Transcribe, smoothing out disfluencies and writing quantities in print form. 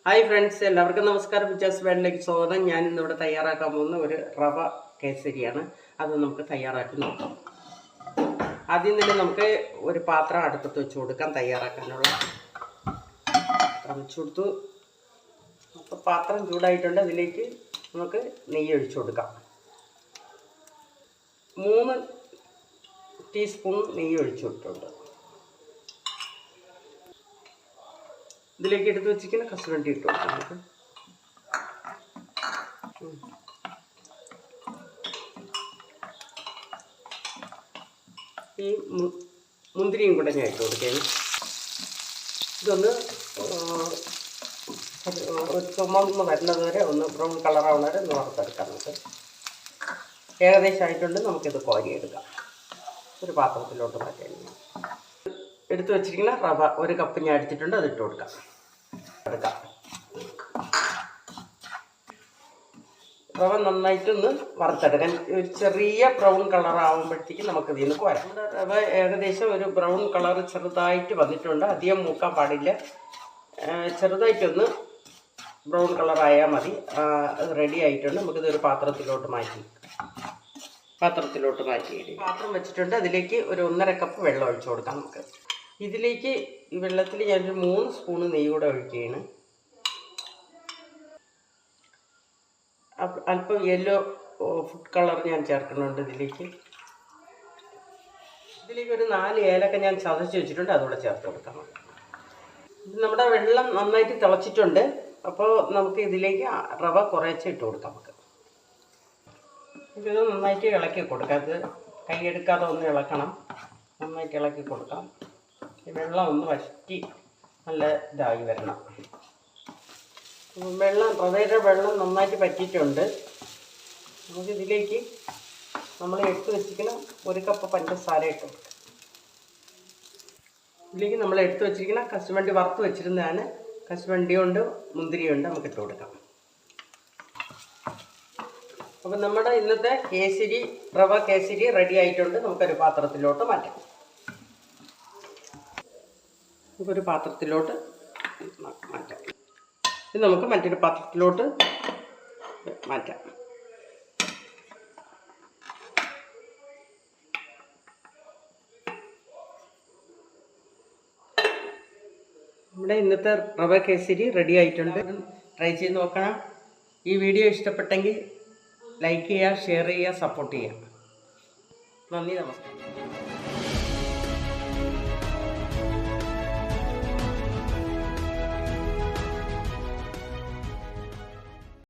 Hi friends, എല്ലാവർക്കും നമസ്കാരം. വിജാസ് വേൾഡിലേക്ക് സ്വാഗതം. ഞാൻ ഇന്നിവിടെ തയ്യാറാക്കാൻ പോകുന്ന ഒരു റവ കേസരിയാണ്. അത് നമുക്ക് തയ്യാറാക്കി നോക്കാം. ആദ്യം തന്നെ നമുക്ക് ഒരു പാത്രം അടുപ്പത്ത് വെച്ച് കൊടുക്കാം. തയ്യാറാക്കാനുള്ള വെച്ച് കൊടുത്തു. അപ്പോൾ പാത്രം ചൂടായിട്ടുണ്ട്. അതിലേക്ക് നമുക്ക് നെയ്യ് ഒഴിച്ചു കൊടുക്കാം. 3 ടീസ്പൂൺ നെയ്യ് ഒഴിച്ചു കൊടുത്തിട്ടുണ്ട്. ഇതിലേക്ക് എടുത്ത് വെച്ചിരിക്കുന്ന കശുവണ്ടി ഇട്ട് കൊടുക്കാം നമുക്ക്. ഈ മുന്തിരിയും കൂടെ ഞാൻ ഇട്ട് കൊടുക്കുകയാണ്. ഇതൊന്ന് ഒരു ചുമന്ന് വരുന്നത് വരെ ഒന്ന് ബ്രൗൺ കളറാവുന്ന വരെ ഒന്ന് വറുത്തെടുക്കാം നമുക്ക്. ഏകദേശം ആയിട്ടുണ്ട്. നമുക്കിത് കോരിയെടുക്കാം. ഒരു പാത്രത്തിലോട്ട് മാറ്റാൻ എടുത്തു വെച്ചിരിക്കുന്ന റവ 1 കപ്പ് ഞാൻ എടുത്തിട്ടുണ്ട്. അത് ഇട്ട് കൊടുക്കാം. റവ നന്നായിട്ടൊന്ന് വറുത്തെടുക്കാൻ. ഒരു ചെറിയ ബ്രൗൺ കളർ ആകുമ്പോഴത്തേക്കും നമുക്ക് ഇതിൽ നിന്ന് കോരാം. നമ്മുടെ റവ ഏകദേശം ഒരു ബ്രൗൺ കളർ ചെറുതായിട്ട് വന്നിട്ടുണ്ട്. അധികം മൂക്കാൻ പാടില്ല. ചെറുതായിട്ടൊന്ന് ബ്രൗൺ കളറായാൽ മതി. അത് റെഡി ആയിട്ടുണ്ട്. നമുക്കിതൊരു പാത്രത്തിലോട്ട് മാറ്റി പാത്രം വെച്ചിട്ടുണ്ട്. അതിലേക്ക് ഒരു 1.5 കപ്പ് വെള്ളം ഒഴിച്ചു കൊടുക്കാം നമുക്ക്. ഇതിലേക്ക് ഈ വെള്ളത്തിൽ ഞാനൊരു 3 സ്പൂണ് നെയ്യ് കൂടെ ഒഴിക്കുകയാണ്. അല്പം യെല്ലോ ഫുഡ് കളർ ഞാൻ ചേർക്കുന്നുണ്ട് ഇതിലേക്ക് ഒരു 4 ഏലക്ക ഞാൻ ചതച്ച് വെച്ചിട്ടുണ്ട്. അതുകൂടെ ചേർത്ത് കൊടുക്കാം. നമ്മുടെ വെള്ളം നന്നായിട്ട് തിളച്ചിട്ടുണ്ട്. അപ്പോൾ നമുക്ക് ഇതിലേക്ക് റവ കുറേശ്ശെ ഇട്ട് കൊടുക്കാം നമുക്ക്. ഇത് നന്നായിട്ട് ഇളക്കി കൊടുക്കാം. ഇത് കൈയെടുക്കാതെ ഒന്ന് ഇളക്കണം. നന്നായിട്ട് ഇളക്കി കൊടുക്കാം. ഈ വെള്ളം ഒന്ന് വറ്റി നല്ല ഇതായി വരണം. റവയുടെ വെള്ളം നന്നായിട്ട് പറ്റിയിട്ടുണ്ട്. നമുക്കിതിലേക്ക് നമ്മൾ എടുത്ത് വെച്ചിരിക്കുന്ന 1 കപ്പ് പഞ്ചസാര ഇട്ട് കൊടുക്കാം. ഇതിലേക്ക് നമ്മൾ എടുത്ത് വെച്ചിരിക്കുന്ന കശുവണ്ടി വറുത്ത് വെച്ചിരുന്നതാണ്. കശുവണ്ടിയുണ്ട്, മുന്തിരിയുണ്ട്. നമുക്ക് ഇട്ട് കൊടുക്കാം. അപ്പം നമ്മുടെ ഇന്നത്തെ റവ കേസരി റെഡി ആയിട്ടുണ്ട്. നമുക്കൊരു പാത്രത്തിലോട്ട് മാറ്റാം. നമുക്കൊരു പാത്രത്തിലോട്ട് മാറ്റാം. ഇത് നമുക്ക് മറ്റൊരു പാത്രത്തിലോട്ട് മാറ്റാം. നമ്മുടെ ഇന്നത്തെ റവ കേസരി റെഡി ആയിട്ടുണ്ട്. ട്രൈ ചെയ്ത് നോക്കണം. ഈ വീഡിയോ ഇഷ്ടപ്പെട്ടെങ്കിൽ ലൈക്ക് ചെയ്യുക, ഷെയർ ചെയ്യുക, സപ്പോർട്ട് ചെയ്യുക. നന്ദി, നമസ്കാരം.